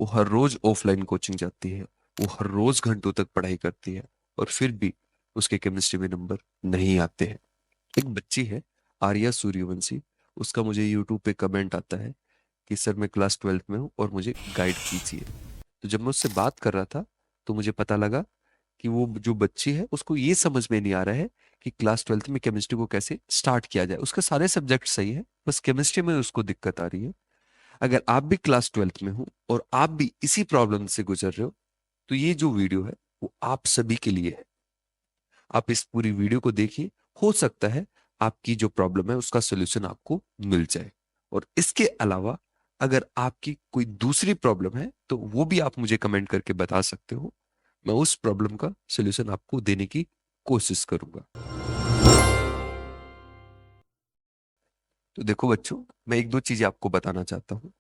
वो हर रोज offline coaching जाती है, वो हर रोज घंटों तक पढ़ाई करती है, और फिर भी उसके केमिस्ट्री में नंबर नहीं आते हैं। एक बच्ची है, आर्या सूर्यवंशी, उसका मुझे यूट्यूब पे कमेंट आता है कि सर मैं क्लास 12th में हूँ और मुझे गाइड कीजिए। तो जब मैं उससे बात कर रहा था तो मुझे पता लगा कि वो जो बच्ची है उसको ये समझ में नहीं आ रहा है कि क्लास 12th में केमिस्ट्री को कैसे स्टार्ट किया जाए। उसके सारे सब्जेक्ट सही है, बस केमिस्ट्री में उसको दिक्कत आ रही है। अगर आप भी क्लास 12th में हो और आप भी इसी प्रॉब्लम से गुजर रहे हो, तो ये जो वीडियो है वो आप सभी के लिए है। आप इस पूरी वीडियो को देखिए, हो सकता है आपकी जो प्रॉब्लम है उसका सोल्यूशन आपको मिल जाए। और इसके अलावा अगर आपकी कोई दूसरी प्रॉब्लम है तो वो भी आप मुझे कमेंट करके बता सकते हो, मैं उस प्रॉब्लम का सोल्यूशन आपको देने की कोशिश करूंगा। तो देखो बच्चों, मैं एक दो चीजें आपको बताना चाहता हूँ।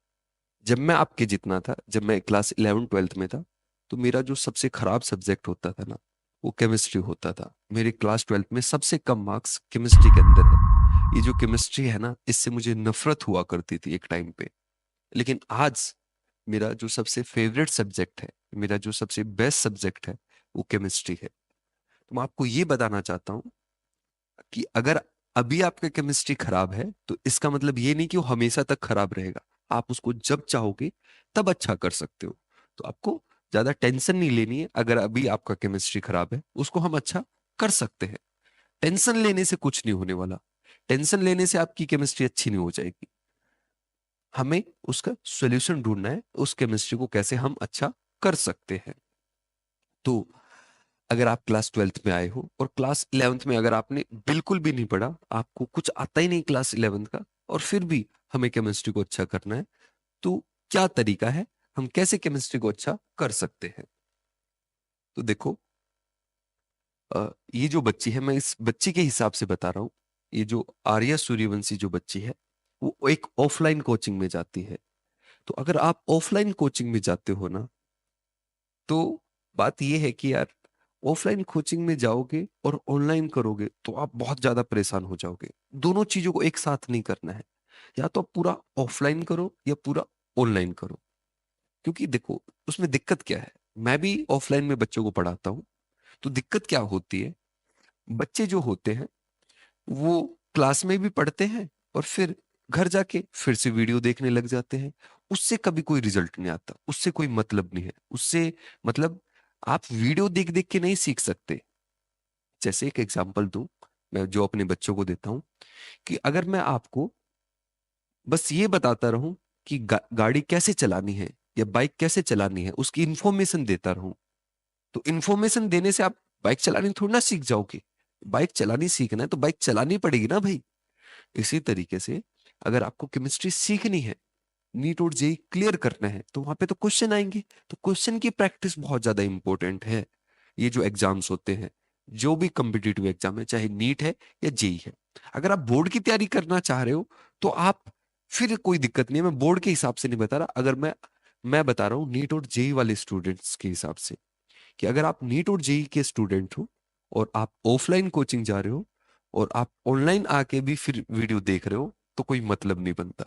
जब मैं आपके जितना था, जब मैं क्लास 11 12th में था, तो मेरा जो सबसे खराब सब्जेक्ट होता था ना, वो केमिस्ट्री होता था। मेरे क्लास 12th में सबसे कम मार्क्स केमिस्ट्री के अंदर है। ये जो केमिस्ट्री है ना, इससे मुझे नफरत हुआ करती थी एक टाइम पे। लेकिन आज मेरा जो सबसे फेवरेट सब्जेक्ट है, मेरा जो सबसे बेस्ट सब्जेक्ट है, वो केमिस्ट्री है। तो मैं आपको ये बताना चाहता हूँ कि अगर अभी आपका केमिस्ट्री खराब है तो इसका मतलब ये नहीं कि वो हमेशा तक खराब रहेगा। आप उसको जब चाहोगे तब अच्छा कर सकते हो। तो आपको ज्यादा टेंशन नहीं लेनी है। अगर अभी आपका केमिस्ट्री खराब है, उसको हम अच्छा कर सकते हैं। टेंशन लेने से कुछ नहीं होने वाला। टेंशन लेने से आपकी केमिस्ट्री अच्छी नहीं हो जाएगी। हमें उसका सॉल्यूशन ढूंढना है, उस केमिस्ट्री को कैसे हम अच्छा कर सकते हैं। तो अगर आप क्लास 12th में आए हो और क्लास 11th में अगर आपने बिल्कुल भी नहीं पढ़ा, आपको कुछ आता ही नहीं क्लास 11th का, और फिर भी हमें केमिस्ट्री को अच्छा करना है, तो क्या तरीका है, हम कैसे केमिस्ट्री को अच्छा कर सकते हैं। तो देखो, ये जो बच्ची है, मैं इस बच्ची के हिसाब से बता रहा हूँ। ये जो आर्या सूर्यवंशी जो बच्ची है, वो एक ऑफलाइन कोचिंग में जाती है। तो अगर आप ऑफलाइन कोचिंग में जाते हो ना, तो बात ये है कि यार, ऑफलाइन कोचिंग में जाओगे और ऑनलाइन करोगे तो आप बहुत ज्यादा परेशान हो जाओगे। दोनों चीजों को एक साथ नहीं करना है। या तो आप पूरा ऑफलाइन करो या पूरा ऑनलाइन करो। क्योंकि देखो, उसमें दिक्कत क्या है, मैं भी ऑफलाइन में बच्चों को पढ़ाता हूँ। तो दिक्कत क्या होती है, बच्चे जो होते हैं वो क्लास में भी पढ़ते हैं और फिर घर जाके फिर से वीडियो देखने लग जाते हैं। उससे कभी कोई रिजल्ट नहीं आता, उससे कोई मतलब नहीं है। उससे मतलब आप वीडियो देख देख के नहीं सीख सकते। जैसे एक एग्जांपल दूं, मैं जो अपने बच्चों को देता हूं, कि अगर मैं आपको बस ये बताता रहूं कि गाड़ी कैसे चलानी है या बाइक कैसे चलानी है, उसकी इंफॉर्मेशन देता रहूं, तो इंफॉर्मेशन देने से आप बाइक चलानी थोड़ी ना सीख जाओगे। बाइक चलानी सीखना है तो बाइक चलानी पड़ेगी ना भाई। इसी तरीके से अगर आपको केमिस्ट्री सीखनी है, नीट और जेई क्लियर करना है, तो वहां पे तो क्वेश्चन आएंगे। तो क्वेश्चन की प्रैक्टिस बहुत ज्यादा इंपॉर्टेंट है। ये जो एग्जाम्स होते हैं, जो भी कम्पिटिटिव एग्जाम है, चाहे नीट है या जेई है, अगर आप बोर्ड की तैयारी करना चाह रहे हो तो आप, फिर कोई दिक्कत नहीं है। मैं बोर्ड के हिसाब से नहीं बता रहा, अगर मैं बता रहा हूँ नीट और जेई वाले स्टूडेंट्स के हिसाब से, कि अगर आप नीट और जेई के स्टूडेंट हो और आप ऑफलाइन कोचिंग जा रहे हो और आप ऑनलाइन आके भी फिर वीडियो देख रहे हो, तो कोई मतलब नहीं बनता।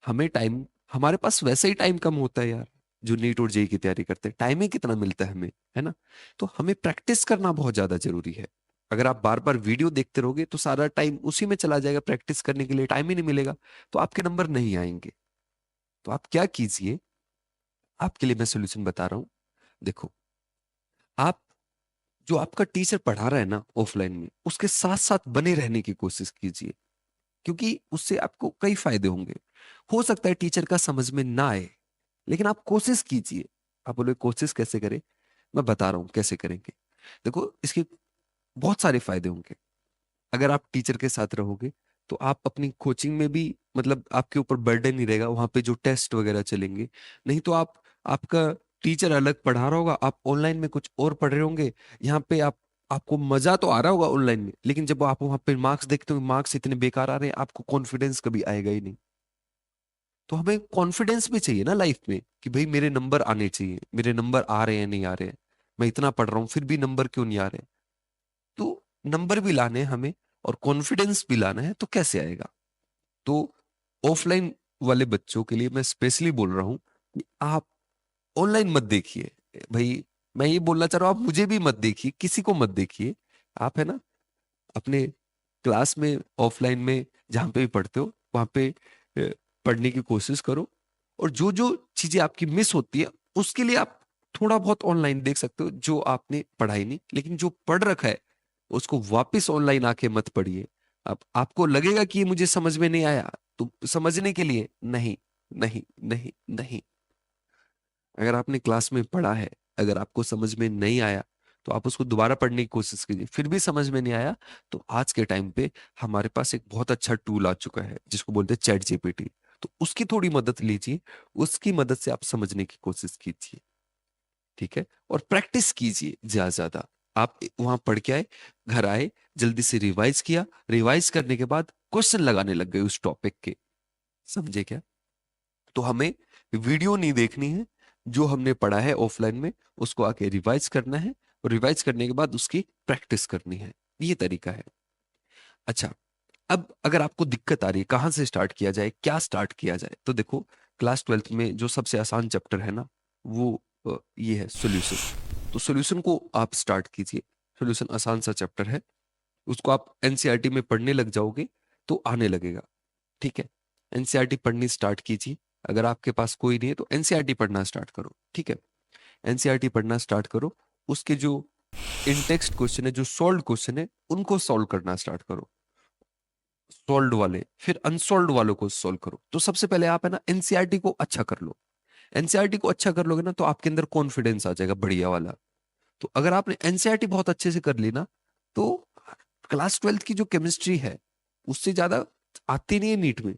हमें टाइम, हमारे पास वैसे ही टाइम कम होता है यार। जो नीट और जेई की तैयारी करते हैं, टाइम ही कितना मिलता है हमें, है ना। तो हमें प्रैक्टिस करना बहुत ज्यादा जरूरी है। अगर आप बार बार वीडियो देखते रहोगे तो सारा टाइम उसी में चला जाएगा, प्रैक्टिस करने के लिए टाइम ही नहीं मिलेगा, तो आपके नंबर नहीं आएंगे। तो आप क्या कीजिए, आपके लिए मैं सोल्यूशन बता रहा हूं। देखो, आप, जो आपका टीचर पढ़ा रहा है ना ऑफलाइन में, उसके साथ साथ बने रहने की कोशिश कीजिए। क्योंकि उससे आपको कई फायदे होंगे। हो सकता है टीचर का समझ में ना आए, लेकिन आप कोशिश कीजिए। आप बोले कोशिश कैसे करें, मैं बता रहा हूं कैसे करेंगे। देखो, इसके बहुत सारे फायदे होंगे। अगर आप टीचर के साथ रहोगे तो आप अपनी कोचिंग में भी, मतलब आपके ऊपर बर्डन नहीं रहेगा, वहां पे जो टेस्ट वगैरह चलेंगे। नहीं तो आप, आपका टीचर अलग पढ़ा रहा होगा, आप ऑनलाइन में कुछ और पढ़ रहे होंगे। यहाँ पे आप, आपको मजा तो आ रहा होगा ऑनलाइन में, लेकिन जब आप वहां पे मार्क्स देखते हो, मार्क्स इतने बेकार आ रहे हैं, आपको कॉन्फिडेंस कभी आएगा ही नहीं। तो हमें कॉन्फिडेंस भी चाहिए ना लाइफ में, कि भाई मेरे नंबर आने चाहिए, मेरे नंबर आ रहे हैं नहीं आ रहे हैं, मैं इतना पढ़ रहा हूँ फिर भी नंबर क्यों नहीं आ रहे। तो नंबर भी लाने हैं हमें और कॉन्फिडेंस भी लाना है, तो कैसे आएगा। तो ऑफलाइन वाले बच्चों के लिए मैं स्पेशली बोल रहा हूँ आप ऑनलाइन मत देखिए भाई। मैं ये बोलना चाह रहा हूँ, आप मुझे भी मत देखिए, किसी को मत देखिए। आप है ना अपने क्लास में ऑफलाइन में जहां पे भी पढ़ते हो वहां पे पढ़ने की कोशिश करो। और जो जो चीजें आपकी मिस होती है उसके लिए आप थोड़ा बहुत ऑनलाइन देख सकते हो, जो आपने पढ़ाई नहीं, लेकिन जो पढ़ रखा है उसको वापस ऑनलाइन आके मत पढ़िए। अब आपको लगेगा कि ये मुझे समझ में नहीं आया, तो समझने के लिए नहीं, नहीं, नहीं, नहीं। अगर आपने क्लास में पढ़ा है, अगर आपको समझ में नहीं आया तो आप उसको दोबारा पढ़ने की कोशिश कीजिए। फिर भी समझ में नहीं आया तो आज के टाइम पे हमारे पास एक बहुत अच्छा टूल आ चुका है जिसको बोलते हैं चैट जीपीटी। तो उसकी थोड़ी मदद लीजिए, उसकी मदद से आप समझने की कोशिश कीजिए। ठीक है, और प्रैक्टिस कीजिए ज्यादा ज्यादा। आप वहां पढ़ के आए, घर आए, जल्दी से रिवाइज किया, रिवाइज करने के बाद क्वेश्चन लगाने लग गए उस टॉपिक के। समझे क्या? तो हमें वीडियो नहीं देखनी है, जो हमने पढ़ा है ऑफलाइन में उसको आके रिवाइज करना है, और रिवाइज करने के बाद उसकी प्रैक्टिस करनी है। ये तरीका है। अच्छा, अब अगर आपको दिक्कत आ रही है कहाँ से स्टार्ट किया जाए, क्या स्टार्ट किया जाए, तो देखो, क्लास ट्वेल्थ में जो सबसे आसान चैप्टर है ना, वो ये है सॉल्यूशन। तो सॉल्यूशन को आप स्टार्ट कीजिए। सॉल्यूशन आसान सा चैप्टर है, उसको आप एनसीईआरटी में पढ़ने लग जाओगे तो आने लगेगा। ठीक है, एनसीईआरटी पढ़नी स्टार्ट कीजिए। अगर आपके पास कोई नहीं है तो एनसीईआरटी पढ़ना स्टार्ट करो। ठीक है, एनसीईआरटी पढ़ना स्टार्ट करो। उसके जो इन टेक्स्ट क्वेश्चन है, जो सॉल्व क्वेश्चन है, उनको सॉल्व करना स्टार्ट करो। सॉल्व वाले, फिर अनसॉल्व वालों को सॉल्व करो। तो सबसे पहले आप है ना एनसीईआरटी को अच्छा कर लो। एनसीईआरटी को अच्छा कर लोगे ना तो आपके अंदर कॉन्फिडेंस आ जाएगा बढ़िया वाला। तो अगर आपने एनसीईआरटी बहुत अच्छे से कर ली ना, तो क्लास ट्वेल्थ की जो केमिस्ट्री है उससे ज्यादा आती नहीं है नीट में।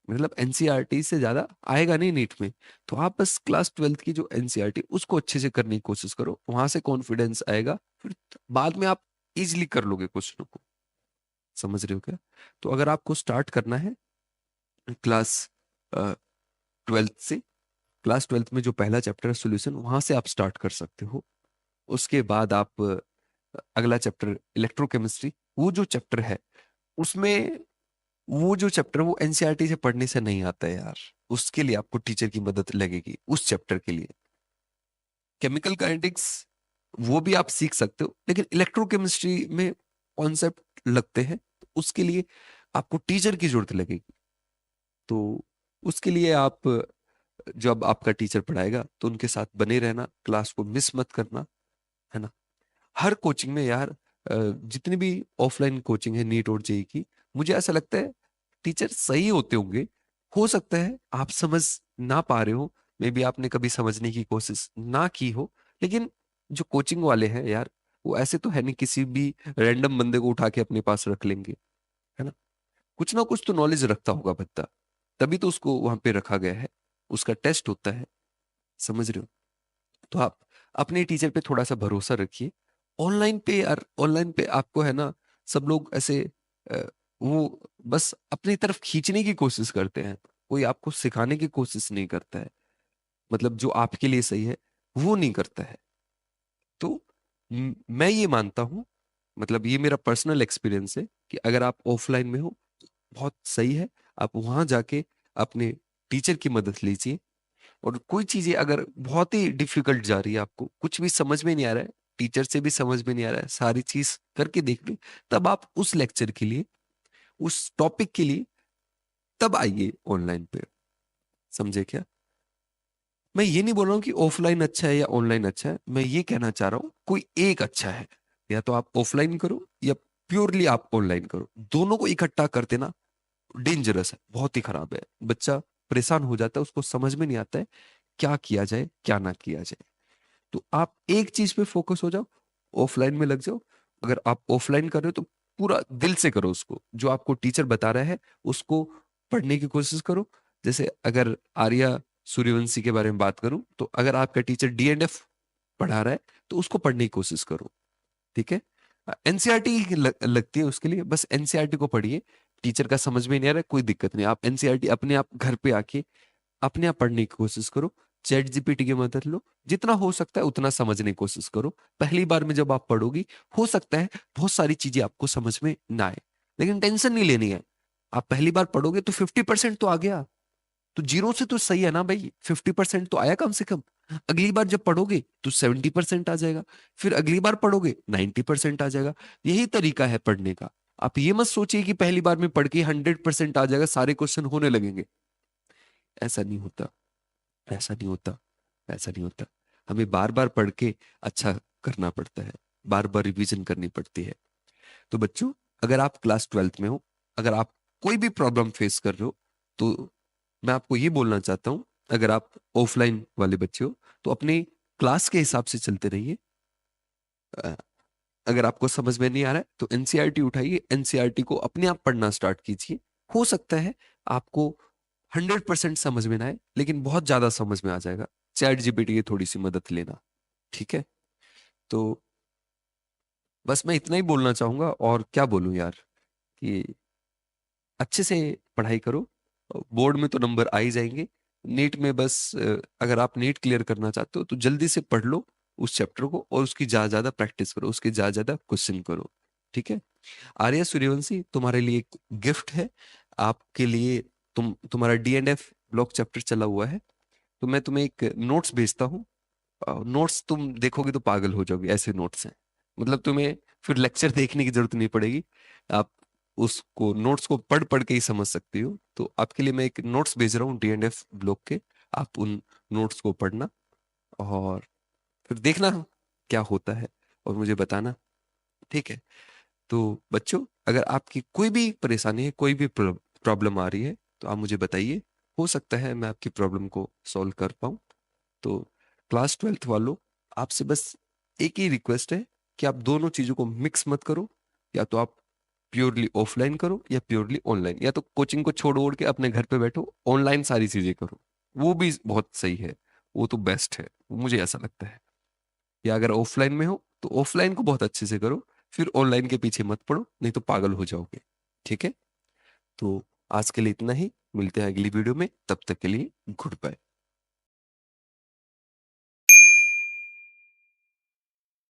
मतलब एनसीईआरटी से ज्यादा आएगा नहीं नीट में। तो आप बस क्लास ट्वेल्थ की जो एनसीईआरटी उसको अच्छे से करने की कोशिश करो, वहां से कॉन्फिडेंस आएगा, फिर बाद में आप इजिली कर लोगे क्वेश्चनों को। समझ रहे हो क्या? तो अगर आपको स्टार्ट करना है क्लास ट्वेल्थ से, क्लास ट्वेल्थ में जो पहला चैप्टर है सोल्यूशन, वहां से आप स्टार्ट कर सकते हो। उसके बाद आप अगला चैप्टर इलेक्ट्रोकेमिस्ट्री, वो जो चैप्टर है उसमें, वो जो चैप्टर वो एनसीईआरटी से पढ़ने से नहीं आता है यार। उसके लिए आपको टीचर की मदद लगेगी उस चैप्टर के लिए। केमिकल काइनेटिक्स वो भी आप सीख सकते हो, लेकिन इलेक्ट्रोकेमिस्ट्री में कॉन्सेप्ट लगते हैं तो उसके लिए आपको टीचर की जरूरत लगेगी। तो उसके लिए आप, जब आपका टीचर पढ़ाएगा तो उनके साथ बने रहना, क्लास को मिस मत करना, है ना। हर कोचिंग में यार, जितनी भी ऑफलाइन कोचिंग है नीट और जेई की, मुझे ऐसा लगता है टीचर सही होते होंगे। हो सकता है आप समझ ना पा रहे हो, मे बी आपने कभी समझने की कोशिश ना की हो, लेकिन जो कोचिंग वाले हैं यार, वो ऐसे तो है नहीं किसी भी रैंडम बंदे को उठा के अपने पास रख लेंगे, है ना। कुछ ना कुछ तो नॉलेज रखता होगा बच्चा, तभी तो उसको वहां पे रखा गया है, उसका टेस्ट होता है। समझ रहे हो? तो आप अपने टीचर पे थोड़ा सा भरोसा रखिए। ऑनलाइन पे यार, ऑनलाइन पे आपको है ना, सब लोग ऐसे अ, वो बस अपनी तरफ खींचने की कोशिश करते हैं, कोई आपको सिखाने की कोशिश नहीं करता है। मतलब जो आपके लिए सही है वो नहीं करता है। तो मैं ये मानता हूँ, मतलब ये मेरा पर्सनल एक्सपीरियंस है कि अगर आप ऑफलाइन में हो तो बहुत सही है, आप वहां जाके अपने टीचर की मदद लीजिए। और कोई चीजें अगर बहुत ही डिफिकल्ट जा रही है, आपको कुछ भी समझ में नहीं आ रहा है, टीचर से भी समझ में नहीं आ रहा है, सारी चीज करके देख ली, तब आप उस लेक्चर के लिए, उस टॉपिक के लिए तब आइए ऑनलाइन पे। समझे क्या? मैं ये नहीं बोल रहा हूँ कि ऑफलाइन अच्छा है या ऑनलाइन अच्छा है, मैं ये कहना चाह रहा हूँ कोई एक अच्छा है। या तो आप ऑफलाइन करो या प्योरली आप ऑनलाइन करो, दोनों को इकट्ठा कर देना डेंजरस है, बहुत ही खराब है। बच्चा परेशान हो जाता है, उसको समझ में नहीं आता है क्या किया जाए क्या ना किया जाए। तो आप एक चीज पे फोकस हो जाओ, ऑफलाइन में लग जाओ। अगर आप ऑफलाइन कर रहे हो तो पूरा दिल से करो उसको, जो आपको टीचर बता रहा है उसको पढ़ने की कोशिश करो। जैसे अगर आर्या सूर्यवंशी के बारे में बात करूं, तो अगर आपका टीचर डीएनएफ पढ़ा रहा है तो उसको पढ़ने की कोशिश करो। ठीक है, एनसीईआरटी लगती है उसके लिए, बस एनसीईआरटी को पढ़िए। टीचर का समझ में नहीं आ रहा है, कोई दिक्कत नहीं, आप एनसीईआरटी अपने आप घर पे आके अपने आप पढ़ने की कोशिश करो। चैट जीपीटी की मदद लो, जितना हो सकता है उतना समझने की कोशिश करो। पहली बार में जब आप पढ़ोगी, हो सकता है बहुत सारी चीजें आपको समझ में ना आए, लेकिन टेंशन नहीं लेनी है। आप पहली बार पढ़ोगे तो 50% तो आ गया। तो जीरो से तो सही है ना भाई, 50% तो आया कम से कम। अगली बार जब पढ़ोगे तो 70% आ जाएगा, फिर अगली बार पढ़ोगे 90% आ जाएगा। यही तरीका है पढ़ने का। आप ये मत सोचिए कि पहली बार में पढ़ के 100% आ जाएगा, सारे क्वेश्चन होने लगेंगे। ऐसा नहीं होता, ऐसा नहीं होता, ऐसा नहीं होता। हमें बार बार पढ़ के अच्छा करना पड़ता है, बार बार रिवीजन करनी पड़ती है। तो बच्चों, अगर आप क्लास 12th में हो, अगर आप कोई भी प्रॉब्लम फेस कर रहे हो, तो मैं आपको ये बोलना चाहता हूं, अगर आप ऑफलाइन वाले बच्चे हो तो अपने क्लास के हिसाब से चलते रहिए। अ, अगर आपको समझ में नहीं आ रहा है तो एनसीईआरटी उठाइए, एनसीईआरटी को अपने आप पढ़ना स्टार्ट कीजिए। हो सकता है आपको 100% समझ में ना आए, लेकिन बहुत ज्यादा समझ में आ जाएगा। चैट जीपीटी की थोड़ी सी मदद लेना, ठीक है? तो बस मैं इतना ही बोलना चाहूंगा, और क्या बोलूं यार, कि अच्छे से पढ़ाई करो। बोर्ड में तो नंबर आ ही जाएंगे। नीट में बस अगर आप नीट क्लियर करना चाहते हो तो जल्दी से पढ़ लो उस चैप्टर को, और उसकी ज्यादा ज्यादा प्रैक्टिस करो, उसके ज्यादा ज्यादा क्वेश्चन करो, ठीक है? आर्या सूर्यवंशी, तुम्हारे लिए एक गिफ्ट है। आपके लिए, तुम्हारा डीएनएफ ब्लॉक चैप्टर चला हुआ है, तो मैं तुम्हें एक नोट्स भेजता हूँ। नोट्स तुम देखोगे तो पागल हो जाओगे, ऐसे नोट्स हैं। मतलब तुम्हें फिर लेक्चर देखने की जरूरत नहीं पड़ेगी, आप उसको नोट्स को पढ़ पढ़ के ही समझ सकती हो। तो आपके लिए मैं एक नोट्स भेज रहा हूँ डीएनएफ ब्लॉक के, आप उन नोट्स को पढ़ना, और फिर देखना क्या होता है, और मुझे बताना, ठीक है? तो बच्चों, अगर आपकी कोई भी परेशानी है, कोई भी प्रॉब्लम आ रही है, तो आप मुझे बताइए। हो सकता है मैं आपकी प्रॉब्लम को सॉल्व कर पाऊँ। तो क्लास 12th वालों, आपसे बस एक ही रिक्वेस्ट है कि आप दोनों चीजों को मिक्स मत करो। या तो आप प्योरली ऑफलाइन करो या प्योरली ऑनलाइन, या तो कोचिंग को छोड़ ओड़ के अपने घर पे बैठो, ऑनलाइन सारी चीजें करो, वो भी बहुत सही है, वो तो बेस्ट है, मुझे ऐसा लगता है। या अगर ऑफलाइन में हो तो ऑफलाइन को बहुत अच्छे से करो, फिर ऑनलाइन के पीछे मत पड़ो, नहीं तो पागल हो जाओगे, ठीक है? तो आज के लिए इतना ही, मिलते हैं अगली वीडियो में, तब तक के लिए गुड बाय।